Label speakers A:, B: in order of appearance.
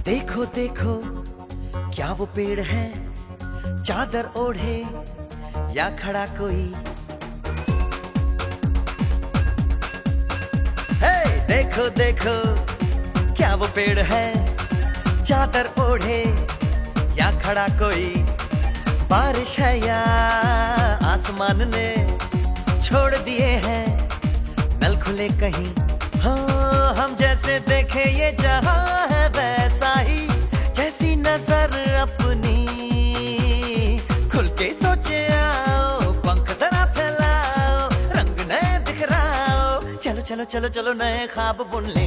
A: देखो देखो क्या वो पेड़ है, चादर ओढ़े या खड़ा कोई। हे देखो देखो क्या वो पेड़ है, चादर ओढ़े या खड़ा कोई। बारिश है या आसमान ने छोड़ दिए हैं नल खुले कहीं। हाँ हम जैसे देखे ये जहां है वैसा ही, जैसी नजर अपनी खुल के सोचे आओ, पंख जरा फैलाओ, रंग नए बिखराओ, चलो चलो चलो चलो नए ख्वाब बुन ले।